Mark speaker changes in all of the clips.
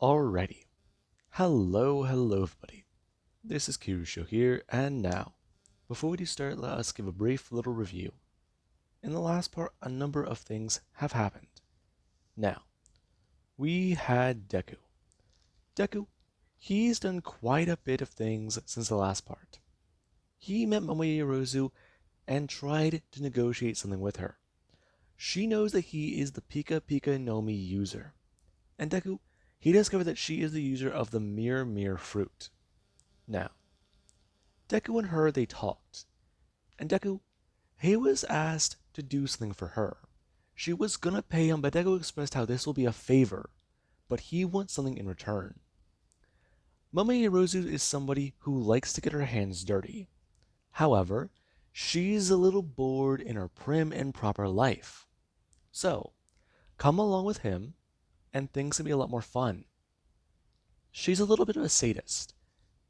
Speaker 1: Alrighty. Hello everybody. This is Kirusho here, and now, before we do start, let us give a brief little review. In the last part, a number of things have happened. Now, we had Deku. Deku, he's done quite a bit of things since the last part. He met Momo Yorozu and tried to negotiate something with her. She knows that he is the Pika Pika no Mi user. And Deku, he discovered that she is the user of the Mirror fruit. Now, Deku and her, they talked. And Deku, he was asked to do something for her. She was gonna pay him, but Deku expressed how this will be a favor, but he wants something in return. Momo Yorozu is somebody who likes to get her hands dirty. However, she's a little bored in her prim and proper life. So, come along with him, and things can be a lot more fun. She's a little bit of a sadist.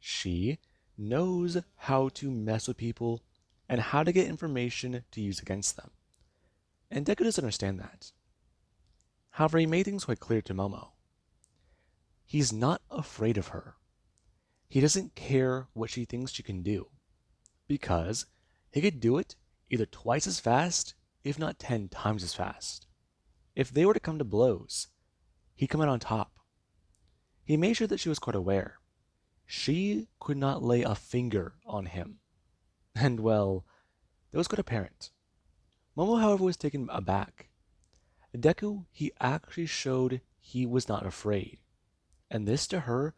Speaker 1: She knows how to mess with people and how to get information to use against them. And Deku doesn't understand that. However, he made things quite clear to Momo. He's not afraid of her. He doesn't care what she thinks she can do, because he could do it either twice as fast, if not 10 times as fast. If they were to come to blows, he'd come out on top. He made sure that she was quite aware. She could not lay a finger on him. And well, that was quite apparent. Momo, however, was taken aback. Deku, he actually showed he was not afraid. And this to her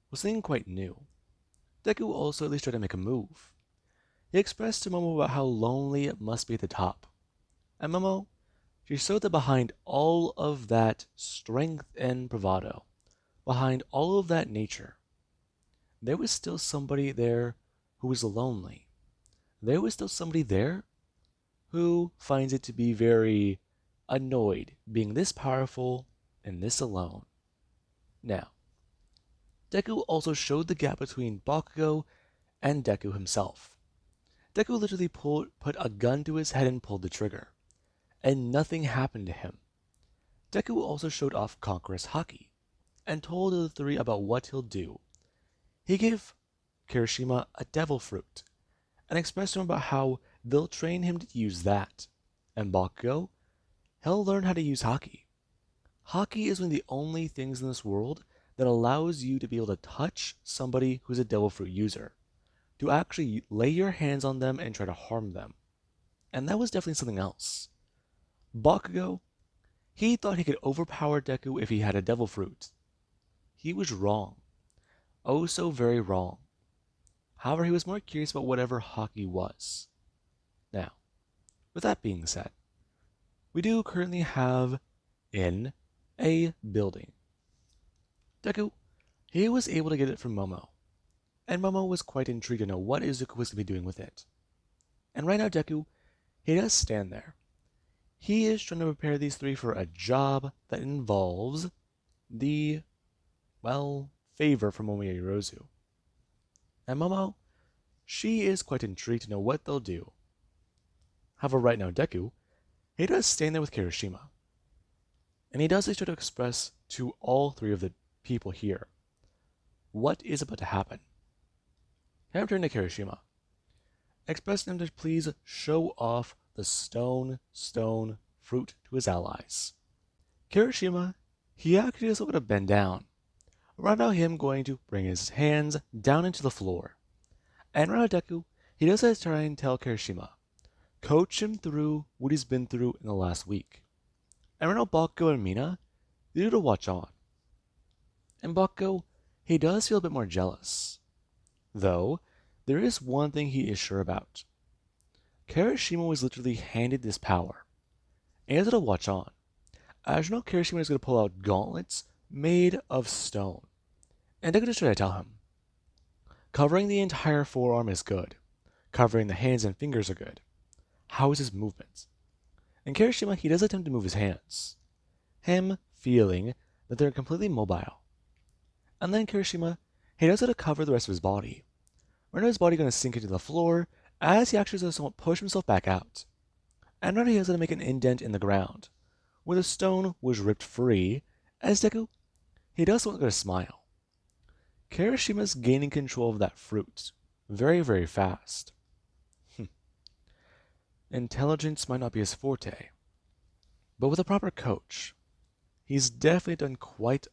Speaker 1: was something quite new. Deku also at least tried to make a move. He expressed to Momo about how lonely it must be at the top. And Momo, she showed that behind all of that strength and bravado, behind all of that nature, there was still somebody there who was lonely. There was still somebody there who finds it to be very annoyed being this powerful and this alone. Now, Deku also showed the gap between Bakugo and Deku himself. Deku literally put a gun to his head and pulled the trigger, and nothing happened to him. Deku also showed off Conqueror's Haki, and told the three about what he'll do. He gave Kirishima a devil fruit, and expressed to him about how they'll train him to use that. And Bakugo, he'll learn how to use Haki. Haki is one of the only things in this world that allows you to be able to touch somebody who's a devil fruit user, to actually lay your hands on them and try to harm them. And that was definitely something else. Bakugo, he thought he could overpower Deku if he had a devil fruit. He was wrong. Oh, so very wrong. However, he was more curious about whatever Haki was. Now, with that being said, we do currently have in a building. Deku, he was able to get it from Momo, and Momo was quite intrigued to know what Izuku was going to be doing with it. And right now, Deku, he does stand there. He is trying to prepare these three for a job that involves the, well, favor from Momo Yorozu. And Momo, she is quite intrigued to know what they'll do. However, right now, Deku, he does stand there with Kirishima. And he does try to express to all three of the people here what is about to happen. Have him turn to Kirishima, expressing him to please show off the stone fruit to his allies. Kirishima, he actually doesn't want to bend down. Right now, him going to bring his hands down into the floor. And right now, Deku, he does try and tell Kirishima, coach him through what he's been through in the last week. And right now, Bakugo and Mina, they do to watch on. And Bakugo, he does feel a bit more jealous. Though, there is one thing he is sure about. Kirishima was literally handed this power, and he has to watch on. As you know, Kirishima is going to pull out gauntlets made of stone. And Deku just tried to tell him, covering the entire forearm is good. Covering the hands and fingers are good. How is his movement? And Kirishima, he does attempt to move his hands. Him feeling that they're completely mobile. And then Kirishima, he does it to cover the rest of his body. Right now his body going to sink into the floor as he actually does somewhat push himself back out. And right now he has to make an indent in the ground, where the stone was ripped free, as Deku, he doesn't look at a smile. Kirishima's gaining control of that fruit very, very fast. Intelligence might not be his forte, but with a proper coach, he's definitely done quite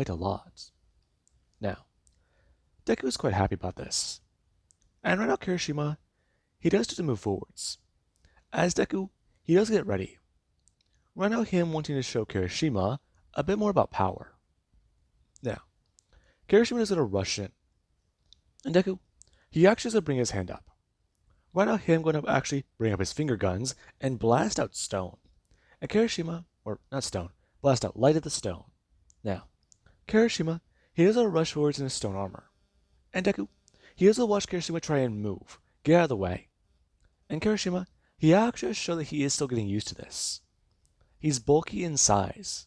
Speaker 1: a lot. Now, Deku is quite happy about this. And right now Kirishima, he does start to move forwards. As Deku, he does get ready. Right now him wanting to show Kirishima a bit more about power. Now, Kirishima is going to rush in. And Deku, he actually is going to bring his hand up. Right now him going to actually bring up his finger guns and blast out stone. And Kirishima, or not stone, blast out light at the stone. Now, Kirishima, he does a rush forwards in his stone armor. And Deku, he does a watch Kirishima try and move, get out of the way. And Kirishima, he actually shows that he is still getting used to this. He's bulky in size,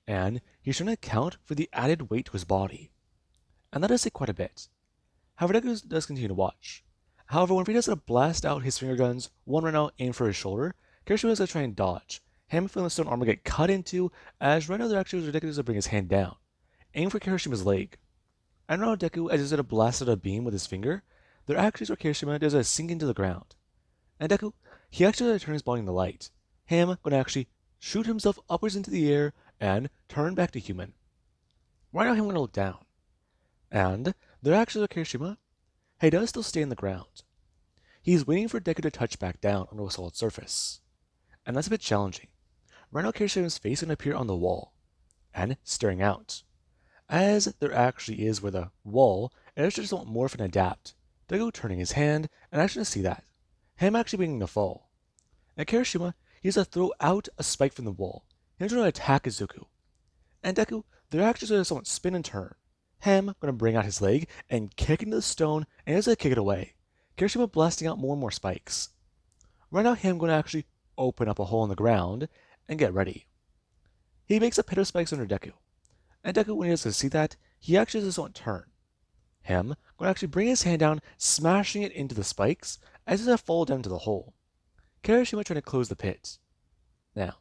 Speaker 1: and he's trying to account for the added weight to his body. And that does take quite a bit. However, Deku does continue to watch. However, when he does blast out his finger guns, one right now aimed for his shoulder, Kirishima is going to try and dodge. Him feeling the stone armor get cut into, as right now they're actually ridiculous to bring his hand down, aim for Kirishima's leg. And right now Deku, as he's going to blast out a beam with his finger, they're actually where Kirishima does a sink into the ground. And Deku, he actually turns his body into light. Him going to actually shoot himself upwards into the air and turn back to human. Right now, him going to look down. And they're actually where Kirishima, he does still stay in the ground. He's waiting for Deku to touch back down onto a solid surface. And that's a bit challenging. Right now, Kirishima's face going to appear on the wall and staring out. As there actually is with a wall, and it's just want morph and adapt. Deku turning his hand and actually see that. Him actually beginning to fall. And Kirishima, he's to throw out a spike from the wall. He's going to attack Izuku. And Deku, they're actually going to somewhat spin and turn. Him going to bring out his leg and kick into the stone and he's going to kick it away. Kirishima blasting out more and more spikes. Right now, him going to actually open up a hole in the ground and get ready. He makes a pit of spikes under Deku. And Deku, when he does see that, he actually does not turn. Him going to actually bring his hand down, smashing it into the spikes as he's going to fall down to the hole. Kirishima trying to close the pit. Now,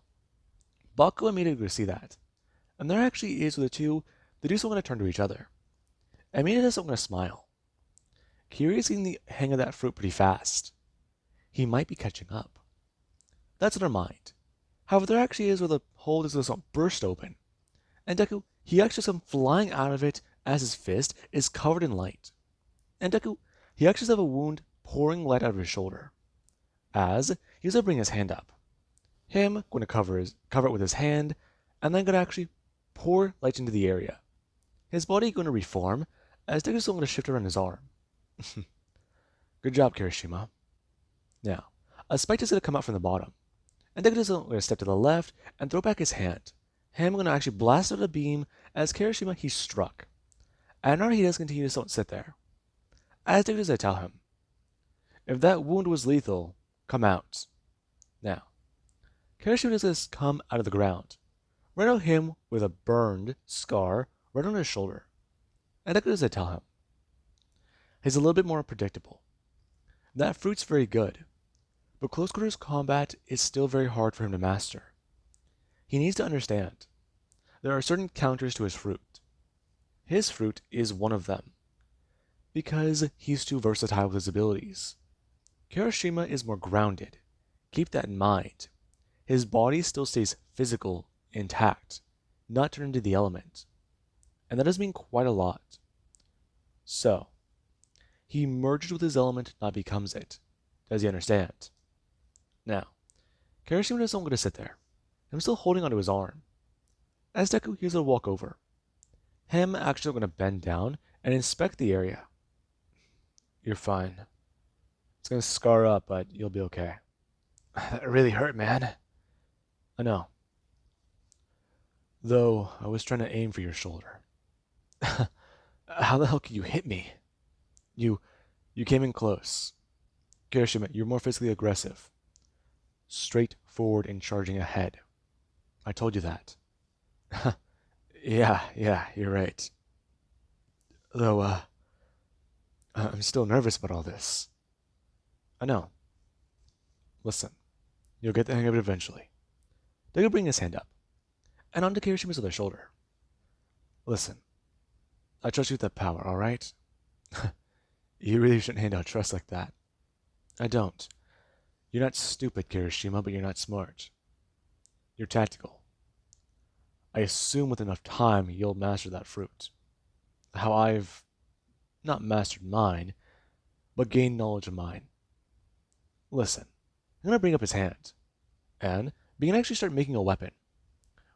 Speaker 1: Bakugo immediately see that. And there actually is with the two, they do so want to turn to each other. And immediately doesn't want to smile. Kiri is getting the hang of that fruit pretty fast. He might be catching up. That's in her mind. However, there actually is where the hole is going to burst open. And Deku, he actually comes flying out of it as his fist is covered in light. And Deku, he actually has a wound pouring light out of his shoulder. As he's going to bring his hand up. Him going to cover it with his hand, and then going to actually pour light into the area. His body going to reform, as Deku's going to shift around his arm. Good job, Kirishima. Now, a spike is going to come out from the bottom, and Deku is going to step to the left and throw back his hand. Him going to actually blast out a beam, as Kirishima he struck. And now he does continue to sit there. As Deku does tell him, if that wound was lethal, come out. Now, Kirishima does come out of the ground. Right on him with a burned scar right on his shoulder. And Deku does tell him, he's a little bit more unpredictable. That fruit's very good, but close quarters combat is still very hard for him to master. He needs to understand, there are certain counters to his fruit. His fruit is one of them, because he's too versatile with his abilities. Kirishima is more grounded. Keep that in mind. His body still stays physical, intact, not turned into the element. And that does mean quite a lot. So, he merges with his element, not becomes it. Does he understand? Now, Kirishima doesn't want to sit there. I'm still holding onto his arm. As Deku, he's going to walk over. Him actually going to bend down and inspect the area. You're fine. It's going to scar up, but you'll be okay. That really hurt, man. I know. Though, I was trying to aim for your shoulder. How the hell could you hit me? You came in close. Kirishima, you're more physically aggressive. Straight forward and charging ahead. I told you that. Yeah, you're right. Though, I'm still nervous about all this. I know. Listen, you'll get the hang of it eventually. Deku bring his hand up, and onto Kirishima's other shoulder. Listen, I trust you with that power, alright? You really shouldn't hand out trust like that. I don't. You're not stupid, Kirishima, but you're not smart. You're tactical. I assume with enough time you'll master that fruit. How I've not mastered mine, but gained knowledge of mine. Listen, I'm gonna bring up his hand, and we can actually start making a weapon.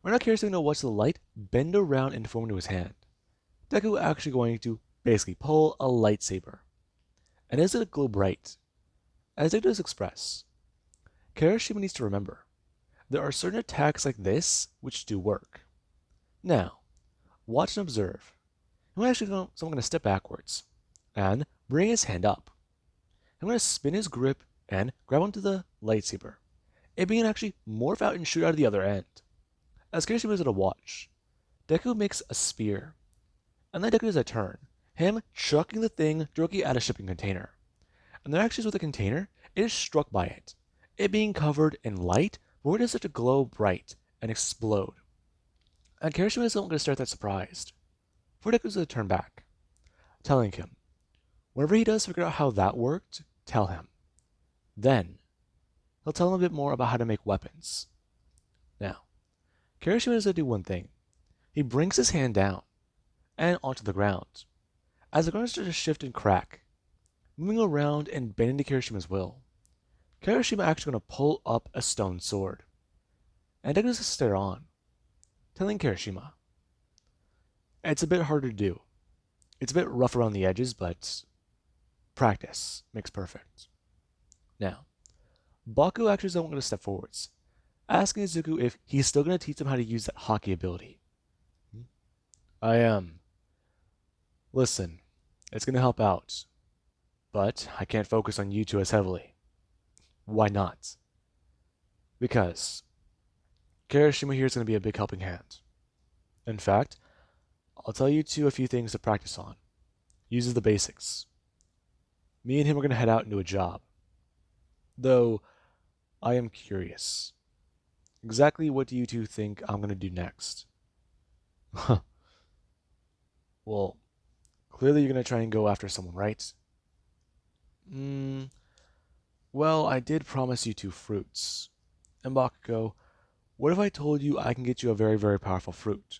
Speaker 1: We're not curious to know what's the light, bend around and form into his hand. Deku actually going to basically pull a lightsaber. And as it glow bright, as Deku does express, Kirishima needs to remember, there are certain attacks like this which do work. Now, watch and observe. So I'm going to step backwards and bring his hand up. I'm going to spin his grip and grab onto the lightsaber. It being actually morph out and shoot out of the other end. As Kirishima is to watch, Deku makes a spear, and then Deku does a turn, him chucking the thing directly at a shipping container. And then actually with the container, it is struck by it. It being covered in light, where it is such a glow bright and explode. And Kirishima isn't going to start that surprised. For Deku's going to turn back, telling him, whenever he does figure out how that worked, tell him. Then, he'll tell him a bit more about how to make weapons. Now, Kirishima is going to do one thing. He brings his hand down and onto the ground. As the ground starts to shift and crack, moving around and bending to Kirishima's will, Kirishima actually going to pull up a stone sword. And Deku just stare on, telling Kirishima, it's a bit harder to do. It's a bit rough around the edges, but practice makes perfect. Now, Baku actually is going to step forwards, asking Izuku if he's still going to teach him how to use that hockey ability. I am. Listen, it's going to help out, but I can't focus on you two as heavily. Why not? Because Kirishima here is going to be a big helping hand. In fact, I'll tell you two a few things to practice on. Uses the basics. Me and him are going to head out and do a job. Though, I am curious. Exactly what do you two think I'm going to do next? Well, clearly you're going to try and go after someone, right? Well, I did promise you two fruits. And Bakugo, what if I told you I can get you a very, very powerful fruit?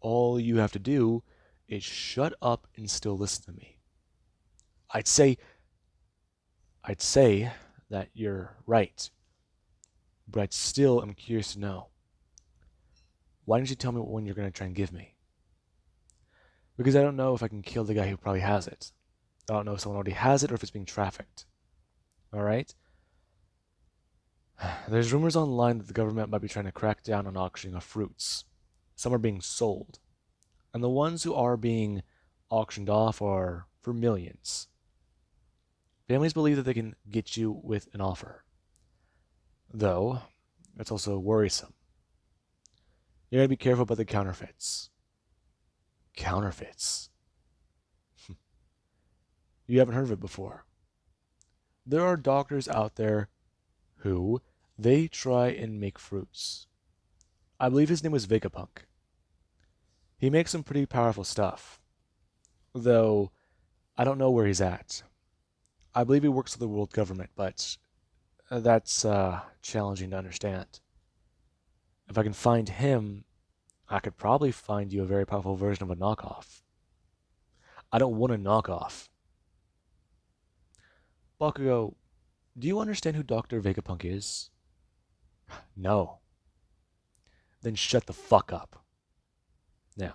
Speaker 1: All you have to do is shut up and still listen to me. I'd say that you're right, but I still am curious to know. Why don't you tell me what one you're going to try and give me? Because I don't know if I can kill the guy who probably has it. I don't know if someone already has it or if it's being trafficked. Alright? There's rumors online that the government might be trying to crack down on auctioning of fruits. Some are being sold. And the ones who are being auctioned off are for millions. Families believe that they can get you with an offer. Though, it's also worrisome. You gotta be careful about the counterfeits. Counterfeits? You haven't heard of it before. There are doctors out there who, they try and make fruits. I believe his name was Vegapunk. He makes some pretty powerful stuff. Though, I don't know where he's at. I believe he works for the world government, but that's challenging to understand. If I can find him, I could probably find you a very powerful version of a knockoff. I don't want a knockoff. Bakugo, do you understand who Dr. Vegapunk is? No. Then shut the fuck up. Now,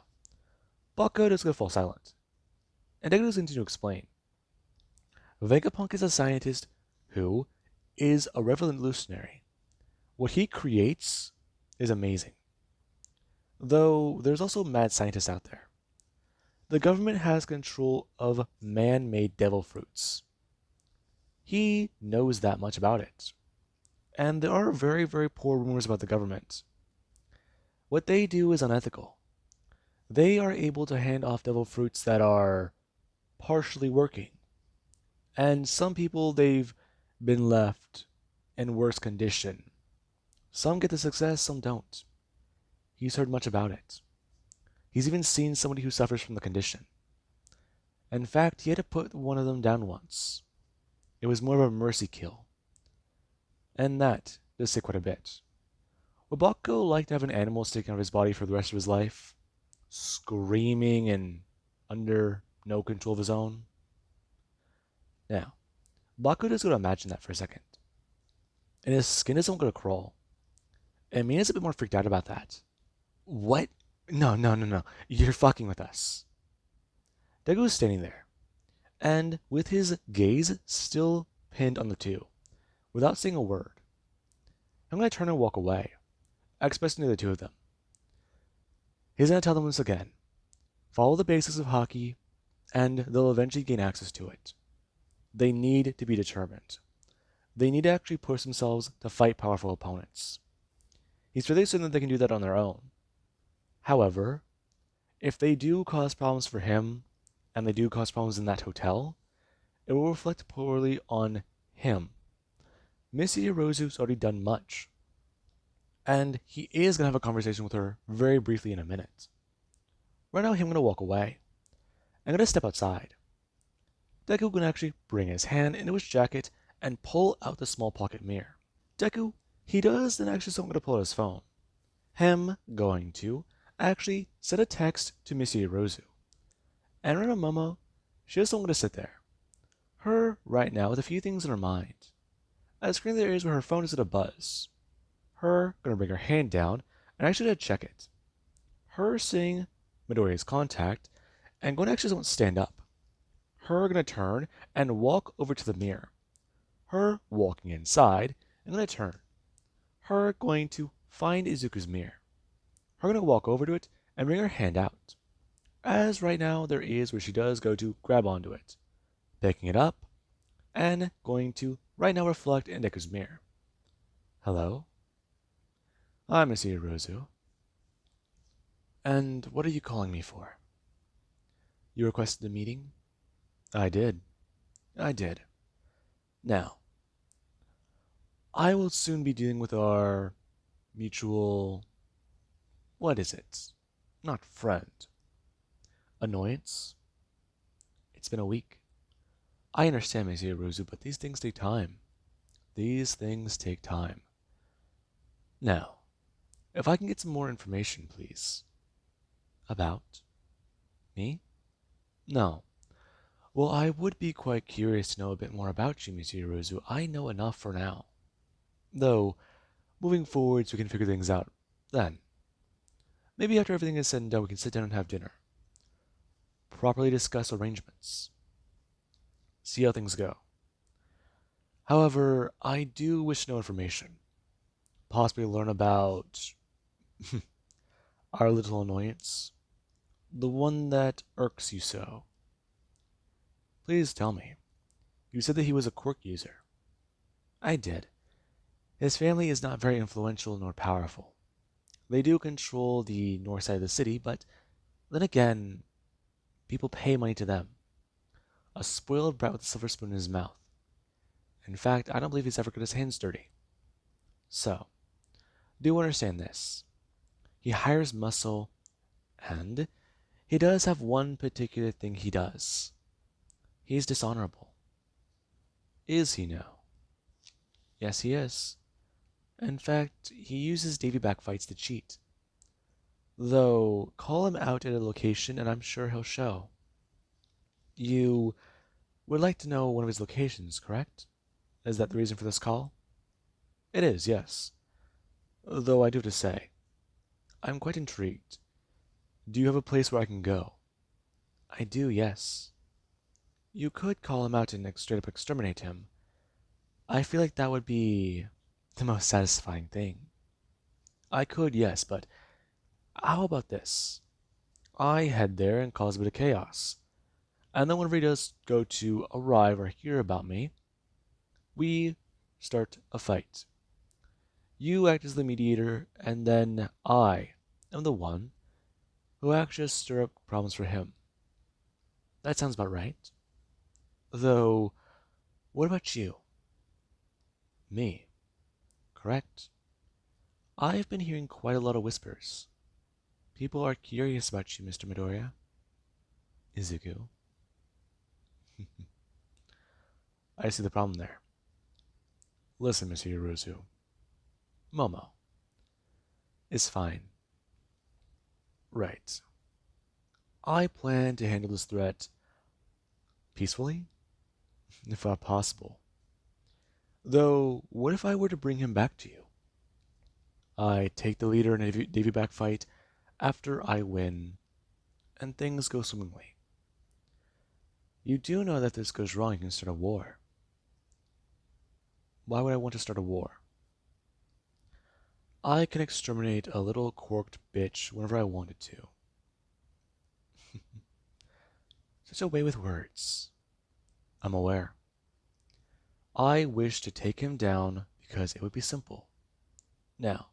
Speaker 1: Bakugo is going to fall silent. And Deku is going to explain. Vegapunk is a scientist who is a revolutionary. What he creates is amazing. Though there's also mad scientists out there. The government has control of man-made devil fruits. He knows that much about it. And there are very, very poor rumors about the government. What they do is unethical. They are able to hand off devil fruits that are partially working. And some people, they've been left in worse condition. Some get the success, some don't. He's heard much about it. He's even seen somebody who suffers from the condition. In fact, he had to put one of them down once. It was more of a mercy kill. And that does say quite a bit. Would Bakugo like to have an animal sticking out of his body for the rest of his life? Screaming and under no control of his own? Now, Bakugo is going to imagine that for a second. And his skin isn't going to crawl. And Mina's a bit more freaked out about that. What? No, no, no, no. You're fucking with us. Deku is standing there, and with his gaze still pinned on the two, without saying a word. I'm going to turn and walk away, expecting the two of them. He's going to tell them once again, follow the basics of hockey, and they'll eventually gain access to it. They need to be determined. They need to actually push themselves to fight powerful opponents. He's really certain that they can do that on their own. However, if they do cause problems for him, and they do cause problems in that hotel, it will reflect poorly on him. Missy Hirozu's already done much, and he is going to have a conversation with her very briefly in a minute. Right now, I'm going to walk away. I'm going to step outside. Deku can actually bring his hand into his jacket and pull out the small pocket mirror. Deku, he does then actually something to pull out his phone. Him going to actually send a text to Missy Hirozu. And right now, Momo, she just don't want to sit there. Her, right now, with a few things in her mind. At a screen there is where her phone is at a buzz. Her gonna bring her hand down and actually check it. Her seeing Midoriya's contact and going to actually stand up. Her gonna turn and walk over to the mirror. Her walking inside and gonna turn. Her going to find Izuku's mirror. Her gonna walk over to it and bring her hand out. As right now there is where she does go to grab onto it, picking it up, and going to right now reflect in Deku's mirror. Hello? I'm Missy Hirozu. And what are you calling me for? You requested a meeting? I did. I did. Now, I will soon be dealing with our mutual... What is it? Not friend. Annoyance? It's been a week. I understand, Missy Hirozu, but these things take time. These things take time. Now, if I can get some more information, please. About? Me? No. Well, I would be quite curious to know a bit more about you, Missy Hirozu. I know enough for now. Though, moving forwards, we can figure things out then. Maybe after everything is said and done, we can sit down and have dinner. Properly discuss arrangements. See how things go. However, I do wish to know information. Possibly learn about our little annoyance. The one that irks you so. Please tell me. You said that he was a quirk user. I did. His family is not very influential nor powerful. They do control the north side of the city, but then again, people pay money to them. A spoiled brat with a silver spoon in his mouth. In fact, I don't believe he's ever got his hands dirty. So, do understand this. He hires muscle, and he does have one particular thing he does. He's dishonorable. Is he now? Yes, he is. In fact, he uses Davy back fights to cheat. Though, call him out at a location and I'm sure he'll show. You would like to know one of his locations, correct? Is that the reason for this call? It is, yes. Though I do have to say, I'm quite intrigued. Do you have a place where I can go? I do, yes. You could call him out and straight up exterminate him. I feel like that would be the most satisfying thing. I could, yes, but how about this? I head there and cause a bit of chaos. And then whenever he does go to arrive or hear about me, we start a fight. You act as the mediator, and then I am the one who actually just stir up problems for him. That sounds about right. Though, what about you? Me. Correct. I've been hearing quite a lot of whispers. People are curious about you, Mr. Midoriya. Izuku. I see the problem there. Listen, Mr. Yuruzu. Momo is fine. Right. I plan to handle this threat peacefully, if not possible. Though, what if I were to bring him back to you? I take the leader in a Davy back fight after I win, and things go swimmingly. You do know that this goes wrong, you can start a war. Why would I want to start a war? I can exterminate a little corked bitch whenever I wanted to. Such a way with words. I'm aware. I wish to take him down because it would be simple. Now,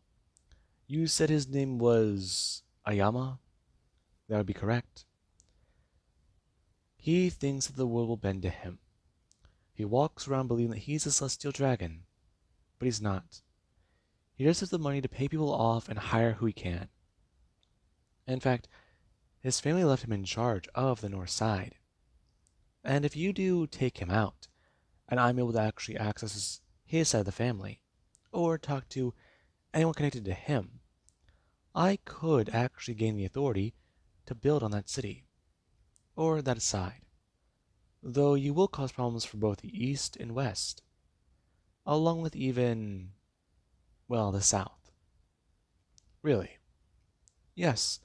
Speaker 1: you said his name was Ayama? That would be correct. He thinks that the world will bend to him. He walks around believing that he's a celestial dragon, but he's not. He just has the money to pay people off and hire who he can. In fact, his family left him in charge of the North Side. And if you do take him out, and I'm able to actually access his side of the family, or talk to anyone connected to him, I could actually gain the authority to build on that city, or that side. Though you will cause problems for both the East and West, along with even, well, the South. Really. Yes,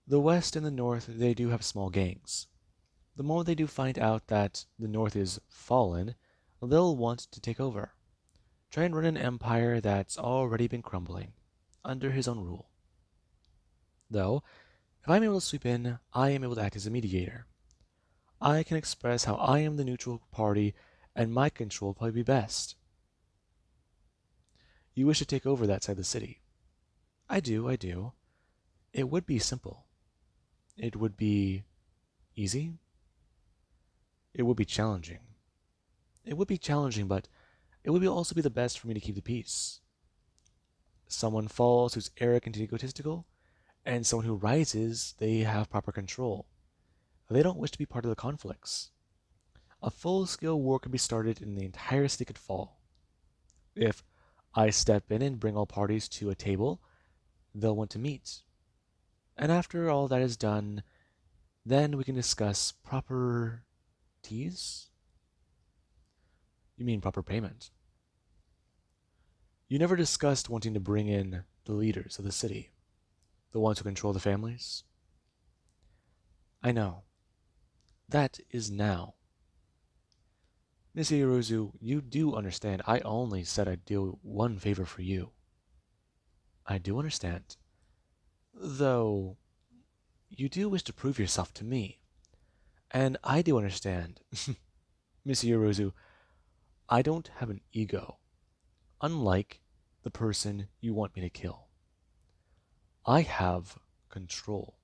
Speaker 1: the West and the North, they do have small gangs. The moment they do find out that the North is fallen, they'll want to take over. Try and run an empire that's already been crumbling, under his own rule. Though, if I'm able to sweep in, I am able to act as a mediator. I can express how I am the neutral party, and my control will probably be best. You wish to take over that side of the city. I do, I do. It would be simple. It would be easy. It would be challenging. It would be challenging, but it would also be the best for me to keep the peace. Someone falls who's arrogant and egotistical, and someone who rises, they have proper control. They don't wish to be part of the conflicts. A full-scale war could be started and the entire city could fall. If I step in and bring all parties to a table, they'll want to meet. And after all that is done, then we can discuss proper teas? You mean proper payment. You never discussed wanting to bring in the leaders of the city, the ones who control the families? I know. That is now. Miss Iruzu, you do understand I only said I'd do one favor for you. I do understand. Though, you do wish to prove yourself to me. And I do understand. Miss Iruzu, I don't have an ego, unlike the person you want me to kill. I have control.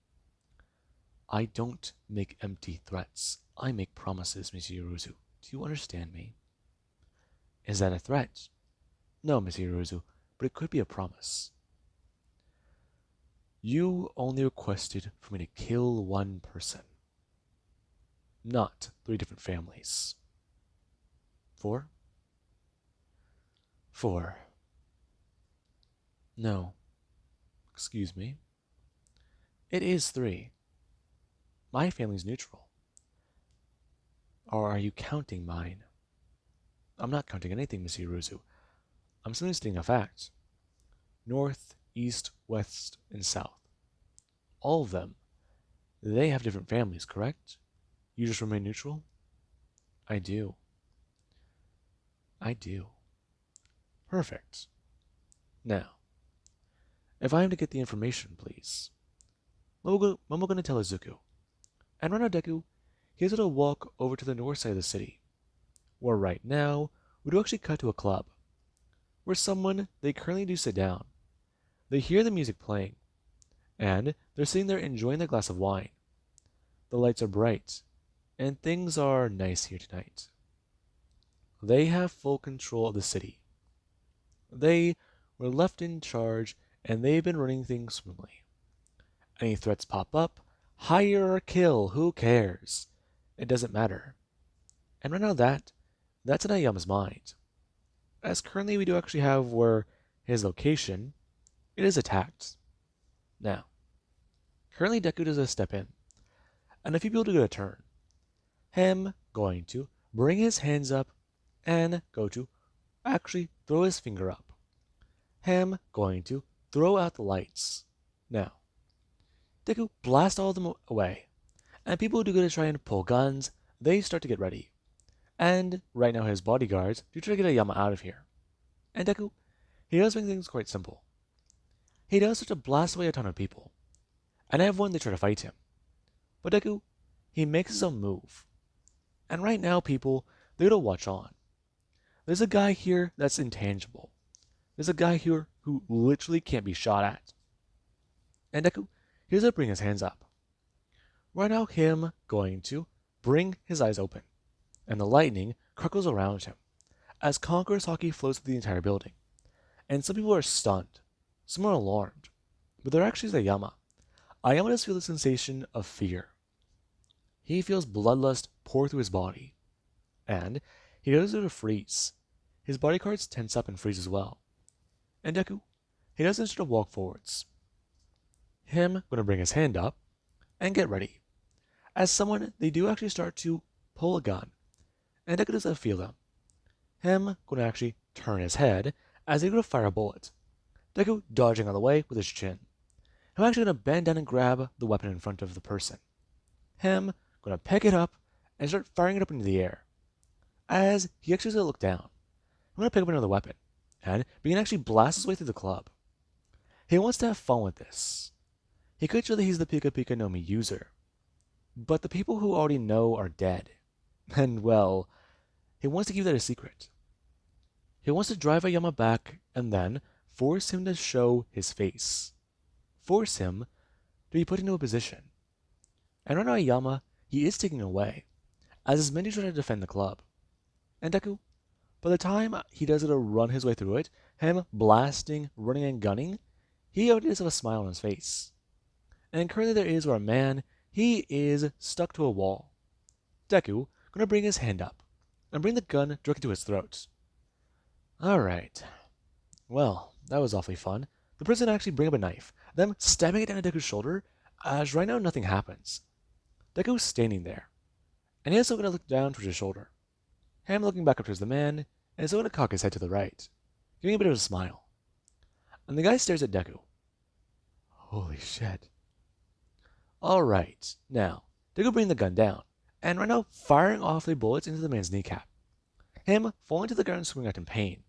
Speaker 1: I don't make empty threats. I make promises, Miss Iruzu. Do you understand me? Is that a threat? No, Miss Iruzu, but it could be a promise. You only requested for me to kill one person, not 3 different families. 4? 4. No. Excuse me. It is 3. My family's neutral. Or are you counting mine? I'm not counting anything, Miss Iruzu. I'm simply stating a fact. North, East, West, and South. All of them. They have different families, correct? You just remain neutral? I do. I do. Perfect. Now, if I am to get the information, please. Momo gonna tell Izuku. And right now, Deku, he's gonna walk over to the north side of the city, where right now, we do actually cut to a club, where someone, they currently do sit down. They hear the music playing, and they're sitting there enjoying their glass of wine. The lights are bright, and things are nice here tonight. They have full control of the city. They were left in charge, and they've been running things smoothly. Any threats pop up, hire or kill, who cares? It doesn't matter. And right now that's in Ayama's mind. As currently we do actually have where his location, it is attacked. Now, currently Deku does a step in, and a few people do get a turn. Him going to bring his hands up and go to actually throw his finger up. Him going to throw out the lights. Now, Deku blasts all of them away, and people who do go to try and pull guns, they start to get ready. And right now his bodyguards do try to get Ayama out of here. And Deku, he does make things quite simple. He does start to blast away a ton of people, and everyone they try to fight him. But Deku, he makes his own move. And right now people, they gotta watch on. There's a guy here that's intangible. There's a guy here who literally can't be shot at. And Deku, he doesn't bring his hands up. Right now him going to bring his eyes open, and the lightning crackles around him as Conqueror's Hockey flows through the entire building. And some people are stunned, some are alarmed, but they're actually Ayama. Ayama does feel the sensation of fear. He feels bloodlust pour through his body, and he does it to freeze. His bodyguards tense up and freeze as well. And Deku, he doesn't start to walk forwards. Him gonna bring his hand up and get ready. As someone, they do actually start to pull a gun, and Deku doesn't feel them. Him gonna actually turn his head as they go to fire a bullet. Deku dodging out of the way with his chin. Him actually gonna bend down and grab the weapon in front of the person. Him gonna pick it up and start firing it up into the air. As he actually doesn't look down, I'm gonna pick up another weapon and begin actually blast his way through the club. He wants to have fun with this. He could show that he's the Pika Pika no Mi user, but the people who already know are dead. And well, he wants to keep that a secret. He wants to drive Ayama back and then force him to show his face. Force him to be put into a position. And right now Ayama, he is taking away, as his men try to defend the club. And Deku, by the time he does it to run his way through it, him blasting, running and gunning, he already does have a smile on his face. And currently there is where a man, he is stuck to a wall. Deku gonna bring his hand up and bring the gun directly to his throat. Alright. Well, that was awfully fun. The person actually bring up a knife, them stabbing it down Deku's shoulder, as right now nothing happens. Deku's standing there, and he is still gonna look down towards his shoulder. Him looking back up towards the man, and is going to cock his head to the right, giving a bit of a smile. And the guy stares at Deku. Holy shit. Alright, now, Deku bringing the gun down, and right now firing off the bullets into the man's kneecap. Him falling to the ground and screaming out in pain,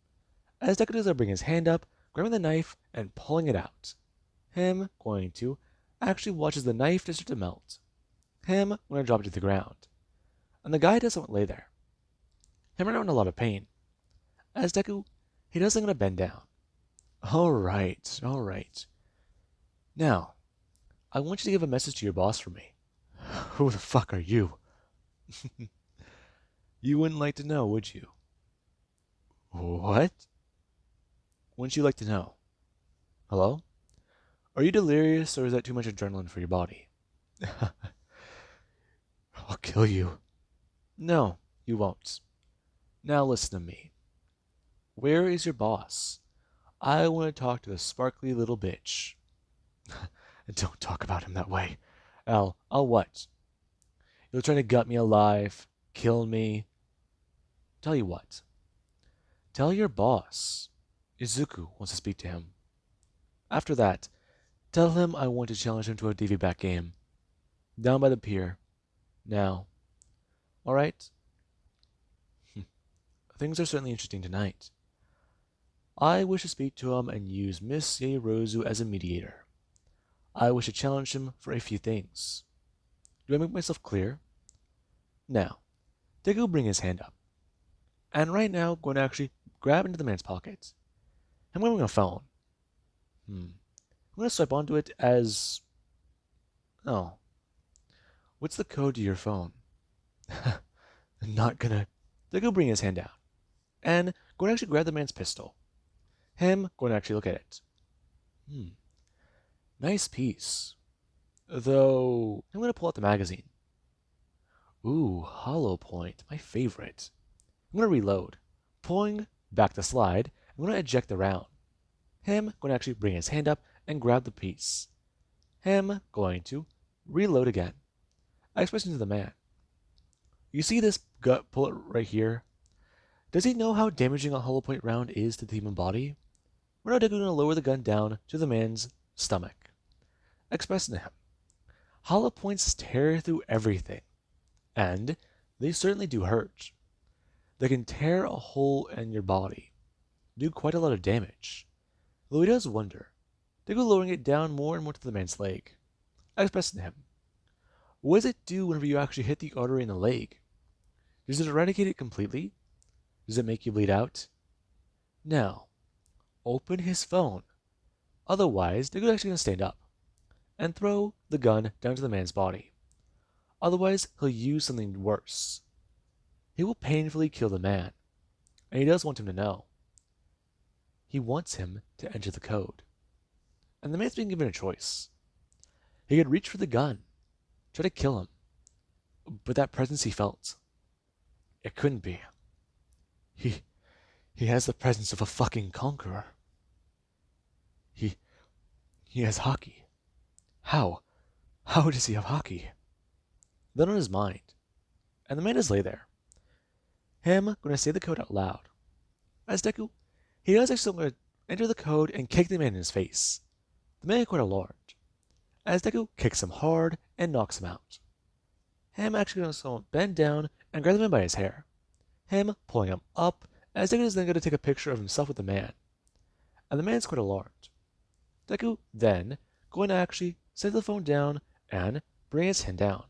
Speaker 1: as Deku does bring his hand up, grabbing the knife, and pulling it out. Him going to actually watches the knife start to melt. Him going to drop it to the ground. And the guy doesn't lay there. Him right now in a lot of pain. As Deku, he doesn't gonna bend down. Alright, alright. Now, I want you to give a message to your boss for me. Who the fuck are you? You wouldn't like to know, would you? What? Wouldn't you like to know? Hello? Are you delirious or is that too much adrenaline for your body? I'll kill you. No, you won't. Now listen to me. Where is your boss? I want to talk to the sparkly little bitch. Don't talk about him that way. I'll what? You'll try to gut me alive, kill me. Tell you what. Tell your boss. Izuku wants to speak to him. After that, tell him I want to challenge him to a DV back game. Down by the pier. Now. Alright? Things are certainly interesting tonight. I wish to speak to him and use Miss Yeirozu as a mediator. I wish to challenge him for a few things. Do I make myself clear? Now, Deku bring his hand up. And right now, going to actually grab into the man's pocket. I'm going to bring a phone. I'm going to swipe onto it as... Oh. What's the code to your phone? I'm not gonna... Deku bring his hand out. And going to actually grab the man's pistol. Him going to actually look at it. Nice piece. Though, I'm going to pull out the magazine. Ooh, hollow point, my favorite. I'm going to reload. Pulling back the slide, I'm going to eject the round. Him going to actually bring his hand up and grab the piece. Him going to reload again. I express to the man. You see this gut bullet right here? Does he know how damaging a hollow point round is to the human body? We're now going to lower the gun down to the man's stomach. Expressing to him. Hollow points tear through everything, and they certainly do hurt. They can tear a hole in your body, do quite a lot of damage. Though he does wonder, they go lowering it down more and more to the man's leg. Expressing to him. What does it do whenever you actually hit the artery in the leg? Does it eradicate it completely? Does it make you bleed out? Now, open his phone. Otherwise, they're actually going to stand up and throw the gun down to the man's body. Otherwise, he'll use something worse. He will painfully kill the man, and he does want him to know. He wants him to enter the code. And the man's being given a choice. He could reach for the gun, try to kill him, but that presence he felt, it couldn't be. He has the presence of a fucking conqueror. He has hockey. How? How does he have hockey? Then on his mind, and the man just lay there. Him going to say the code out loud. As Deku, he does actually going to enter the code and kick the man in his face. The man quite alarmed, as Deku kicks him hard and knocks him out. Him actually going to bend down and grab the man by his hair. Him pulling him up, as Deku is then going to take a picture of himself with the man. And the man's quite alarmed. Deku then going to actually set the phone down and bring his hand down.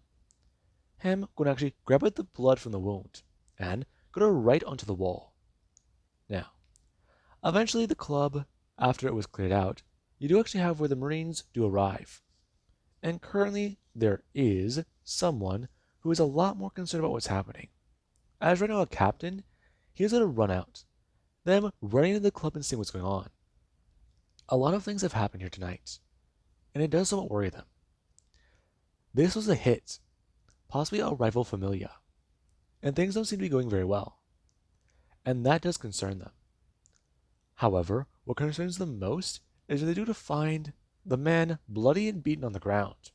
Speaker 1: Him going to actually grab out the blood from the wound and go to right onto the wall. Now, eventually the club, after it was cleared out, you do actually have where the Marines do arrive. And currently there is someone who is a lot more concerned about what's happening. As right now a captain, he is going to run out, them running into the club and seeing what's going on. A lot of things have happened here tonight, and it does somewhat worry them. This was a hit, possibly a rival familia, and things don't seem to be going very well. And that does concern them. However, what concerns them most is that they do to find the man bloody and beaten on the ground.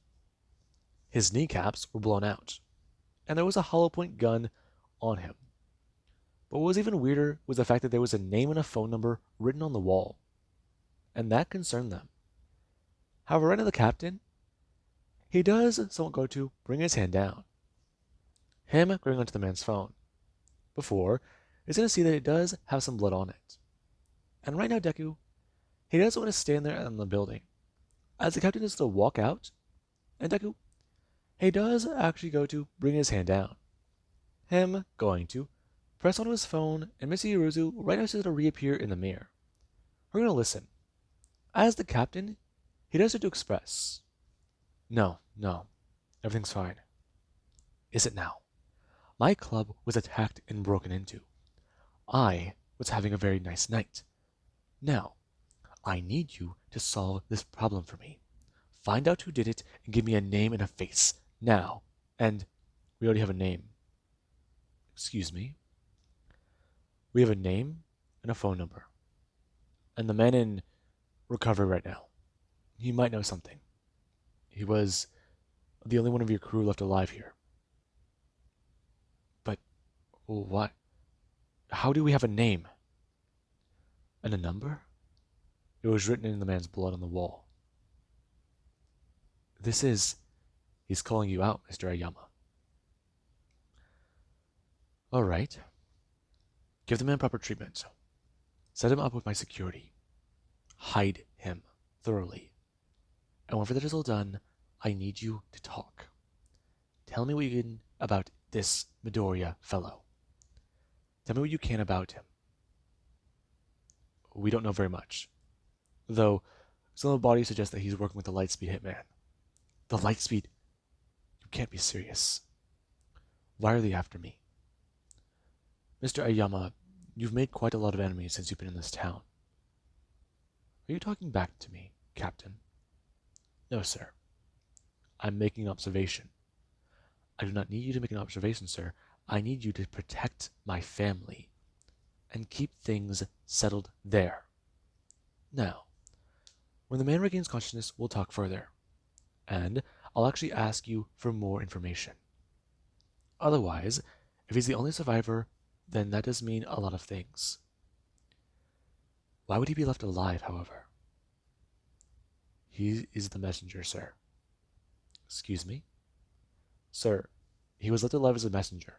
Speaker 1: His kneecaps were blown out, and there was a hollow point gun on him. But what was even weirder was the fact that there was a name and a phone number written on the wall, and that concerned them. However, right now the captain, he does somewhat go to bring his hand down. Him going onto the man's phone. Before, he's going to see that it does have some blood on it. And right now Deku, he doesn't want to stand there in the building, as the captain is to walk out, and Deku, he does actually go to bring his hand down. Him going to press onto his phone, and Missy Yuruzu right now is going to reappear in the mirror. We're going to listen. As the captain, he does it to express. No, everything's fine. Is it now? My club was attacked and broken into. I was having a very nice night. Now, I need you to solve this problem for me. Find out who did it and give me a name and a face. Now. And we already have a name. Excuse me. We have a name and a phone number. And the man in recovery right now. He might know something. He was the only one of your crew left alive here. But what? How do we have a name? And a number? It was written in the man's blood on the wall. He's calling you out, Mr. Ayama. All right. Give the man proper treatment. Set him up with my security. Hide him thoroughly. And whenever that is all done, I need you to talk. Tell me what you can about this Midoriya fellow. Tell me what you can about him. We don't know very much. Though, some of the bodies suggest that he's working with the Lightspeed Hitman. The Lightspeed? You can't be serious. Why are they after me? Mr. Ayama, you've made quite a lot of enemies since you've been in this town. Are you talking back to me, Captain? No, sir. I'm making an observation. I do not need you to make an observation, sir. I need you to protect my family and keep things settled there. Now, when the man regains consciousness, we'll talk further, and I'll actually ask you for more information. Otherwise, if he's the only survivor, then that does mean a lot of things. Why would he be left alive, however? He is the messenger, sir. Excuse me? Sir, he was left alive as a messenger.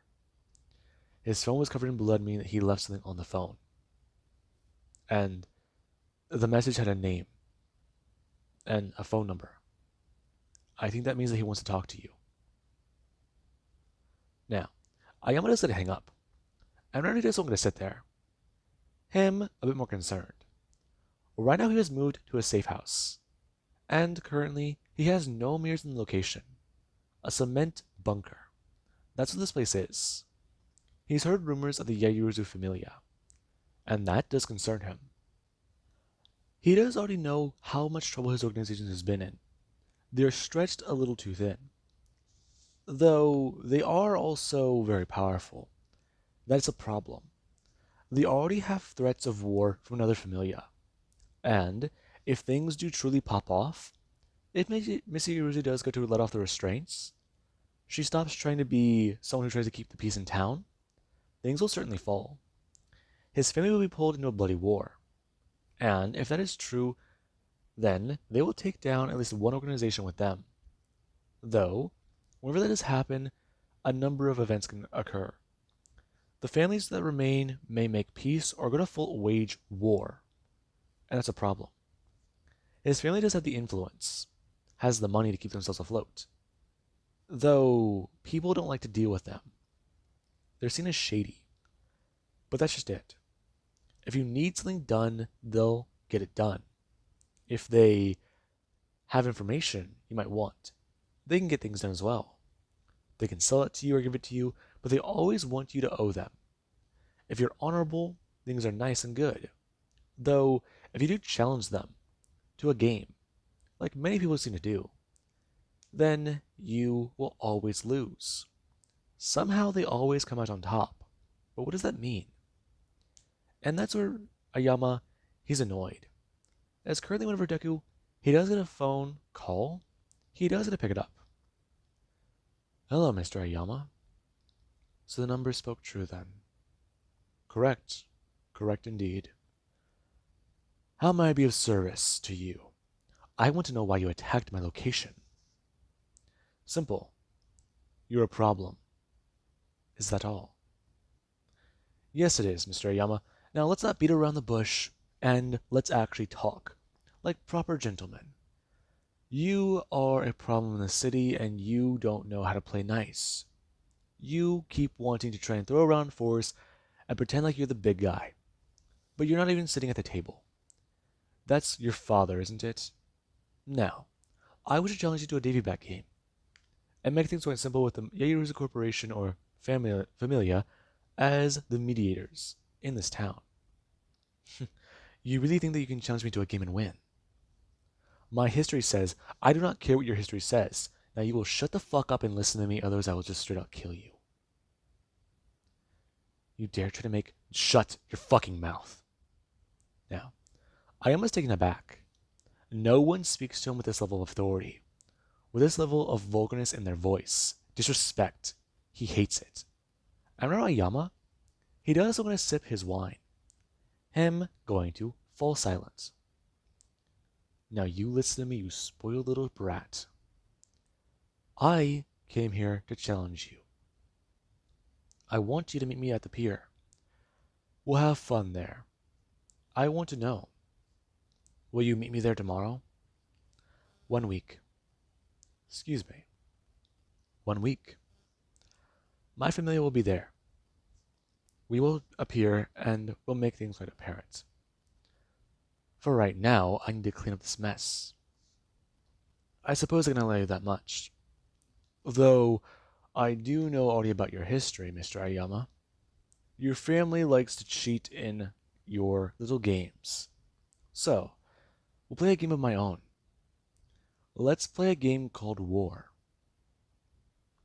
Speaker 1: His phone was covered in blood, meaning that he left something on the phone. And the message had a name and a phone number. I think that means that he wants to talk to you. Now, Ayama doesn't hang up. And Randy just going to sit there. Him, a bit more concerned. Right now he has moved to a safe house. And currently, he has no mirrors in the location. A cement bunker. That's what this place is. He's heard rumors of the Yayuruzu Familia, and that does concern him. He does already know how much trouble his organization has been in. They're stretched a little too thin. Though they are also very powerful. That's a problem. They already have threats of war from another Familia. And if things do truly pop off, if Missy Yayuruzu does go to let off the restraints, she stops trying to be someone who tries to keep the peace in town, things will certainly fall. His family will be pulled into a bloody war. And if that is true, then they will take down at least one organization with them. Though, whenever that has happened, a number of events can occur. The families that remain may make peace or go to full wage war. And that's a problem. His family does have the influence, has the money to keep themselves afloat. Though people don't like to deal with them. They're seen as shady. But that's just it. If you need something done, they'll get it done. If they have information you might want, they can get things done as well. They can sell it to you or give it to you, but they always want you to owe them. If you're honorable, things are nice and good. Though, if you do challenge them to a game, like many people seem to do, then you will always lose. Somehow they always come out on top. But what does that mean? And that's where Ayama, he's annoyed. As currently whenever Deku, he does get a phone call, he does get to pick it up. Hello, Mr. Ayama. So the number spoke true then. Correct. Correct indeed. How may I be of service to you? I want to know why you attacked my location. Simple. You're a problem. Is that all? Yes, it is, Mr. Ayama. Now let's not beat around the bush, and let's actually talk, like proper gentlemen. You are a problem in the city, and you don't know how to play nice. You keep wanting to try and throw around force and pretend like you're the big guy, but you're not even sitting at the table. That's your father, isn't it? Now, I wish to challenge you to a Davy Back game, and make things quite simple with the Yayuruzu Corporation or Familia as the mediators in this town. You really think that you can challenge me to a game and win? My history says I do not care what your history says. Now you will shut the fuck up and listen to me, otherwise I will just straight up kill you. You dare try to make... Shut your fucking mouth. Now, I am taken aback. No one speaks to him with this level of authority. With this level of vulgarness in their voice. Disrespect. He hates it. And now Ayama, he does want to sip his wine. Him going to fall silent. Now you listen to me, you spoiled little brat. I came here to challenge you. I want you to meet me at the pier. We'll have fun there. I want to know. Will you meet me there tomorrow? 1 week. Excuse me. 1 week. My family will be there. We will appear and we'll make things quite apparent. For right now, I need to clean up this mess. I suppose I can allow you that much. Though, I do know already about your history, Mr. Ayama. Your family likes to cheat in your little games. So, we'll play a game of my own. Let's play a game called War.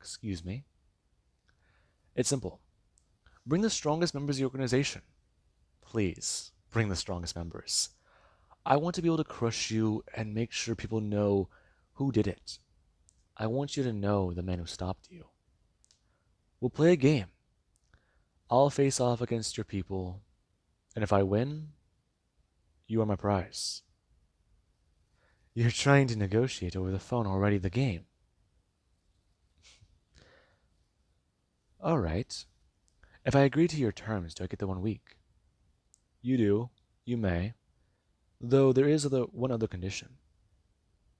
Speaker 1: excuse me. It's simple. Bring the strongest members of the organization. Please, bring the strongest members. I want to be able to crush you and make sure people know who did it. I want you to know the man who stopped you. We'll play a game. I'll face off against your people, and if I win, you are my prize. You're trying to negotiate over the phone already the game. All right. If I agree to your terms, do I get the 1 week? You do. You may. Though there is one other condition.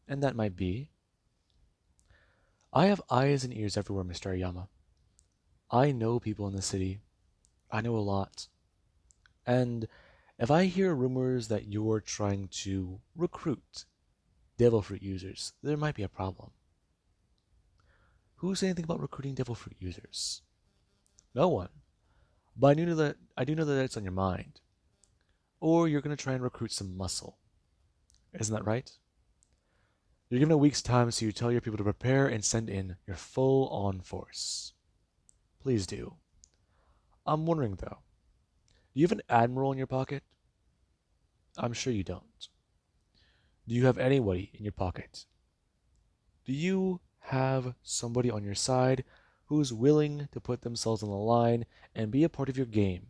Speaker 1: And that might be, I have eyes and ears everywhere, Mr. Ayama. I know people in the city. I know a lot. And if I hear rumors that you're trying to recruit devil fruit users, there might be a problem. Who said anything about recruiting devil fruit users? No one. But I do know that it's on your mind. Or you're going to try and recruit some muscle. Isn't that right? You're given a week's time, so you tell your people to prepare and send in your full-on force. Please do. I'm wondering, though, do you have an admiral in your pocket? I'm sure you don't. Do you have anybody in your pocket? Do you have somebody on your side who's willing to put themselves on the line and be a part of your game?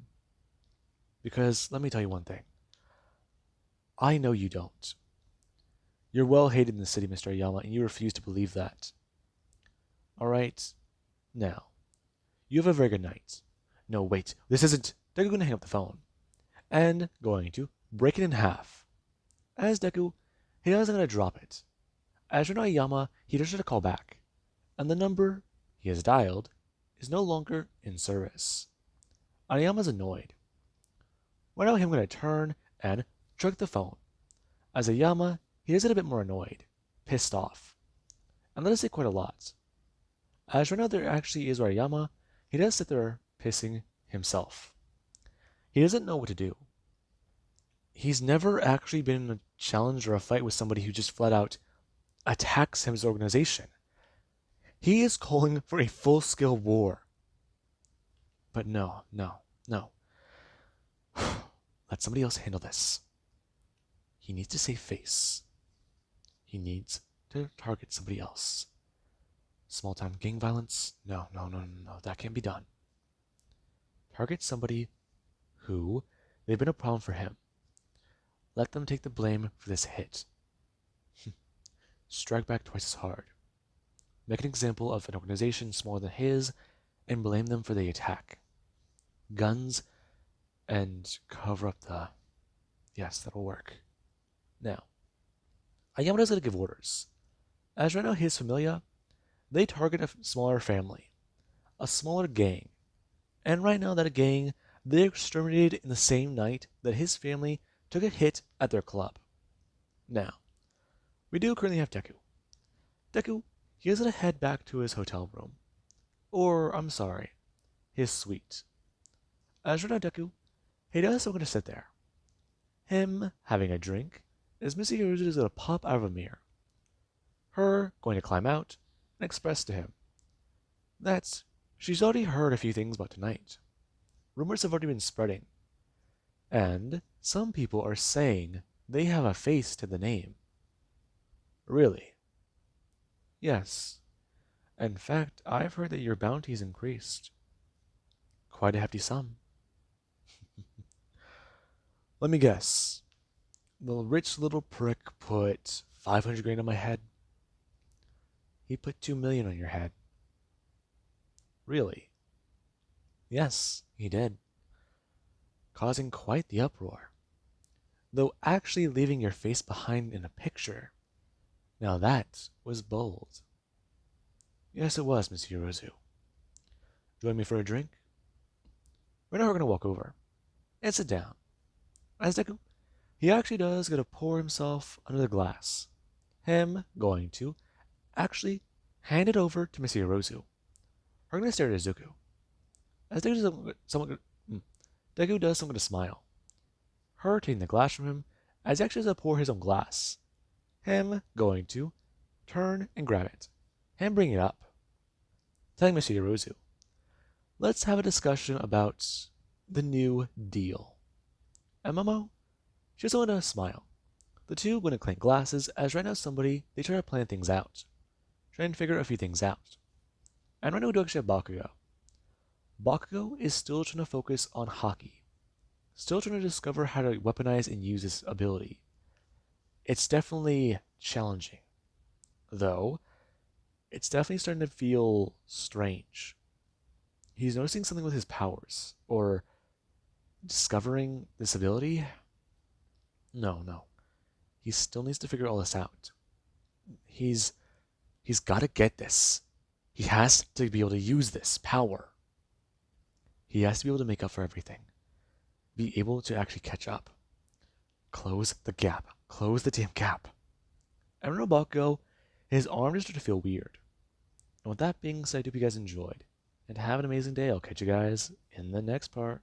Speaker 1: Because let me tell you one thing. I know you don't. You're well hated in the city, Mr. Ayama, and you refuse to believe that. Alright? Now, you have a very good night. No, wait, this isn't... Deku going to hang up the phone. And going to break it in half. As Deku, he doesn't going to drop it. As Reno Ayama, he doesn't call back. And the number he has dialed is no longer in service. Ayama's annoyed. Right now, I'm going to turn and check the phone. As Ayama, he is a bit more annoyed, pissed off. And that is say quite a lot. As right now there actually is Ayama, he does sit there pissing himself. He doesn't know what to do. He's never actually been in a challenge or a fight with somebody who just flat out attacks his organization. He is calling for a full-scale war. But no. Let somebody else handle this. He needs to save face. He needs to target somebody else. Small-time gang violence? No. That can't be done. Target somebody who they've been a problem for him. Let them take the blame for this hit. Strike back twice as hard. Make an example of an organization smaller than his and blame them for the attack. Guns and cover up the... Yes, that'll work. Now, Ayama's going to give orders. As right now his familia, they target a smaller family, a smaller gang. And right now that gang, they're exterminated in the same night that his family took a hit at their club. Now, we do currently have Deku. Deku, he is going to head back to his hotel room. Or, I'm sorry, his suite. As right now Deku, he does so going to sit there. Him having a drink, as Missy Hiruzu is going to pop out of a mirror. Her going to climb out and express to him that she's already heard a few things about tonight. Rumors have already been spreading. And some people are saying they have a face to the name. Really? Yes. In fact, I've heard that your bounty's increased. Quite a hefty sum. Let me guess. The rich little prick put 500 grand on my head. He put 2 million on your head. Really? Yes, he did. Causing quite the uproar. Though actually leaving your face behind in a picture. Now that was bold. Yes, it was, Miss Hirozu. Join me for a drink? We're now going to walk over and sit down. As Deku, he actually does get to pour himself under the glass. Him going to actually hand it over to Miss Hirozu. Her going to stare at Izuku. As Deku does something to smile. Her taking the glass from him, as he actually does pour his own glass. Him going to turn and grab it. Him bring it up. telling Mr. Yorozu, let's have a discussion about the new deal. And Momo, she was only to smile. The two wouldn't clink glasses, as right now they try to plan things out, trying to figure a few things out. And right now we do actually have Bakugo. Bakugo is still trying to focus on hockey, still trying to discover how to weaponize and use his ability. It's definitely challenging, though it's definitely starting to feel strange. He's noticing something with his powers, or discovering this ability. No. He still needs to figure all this out. He's he's got to get this. He has to be able to use this power. He has to be able to make up for everything. Be able to actually catch up. Close the gap. Close the damn gap. And Bakugo, his arm just started to feel weird. And with that being said, I hope you guys enjoyed. And have an amazing day. I'll catch you guys in the next part.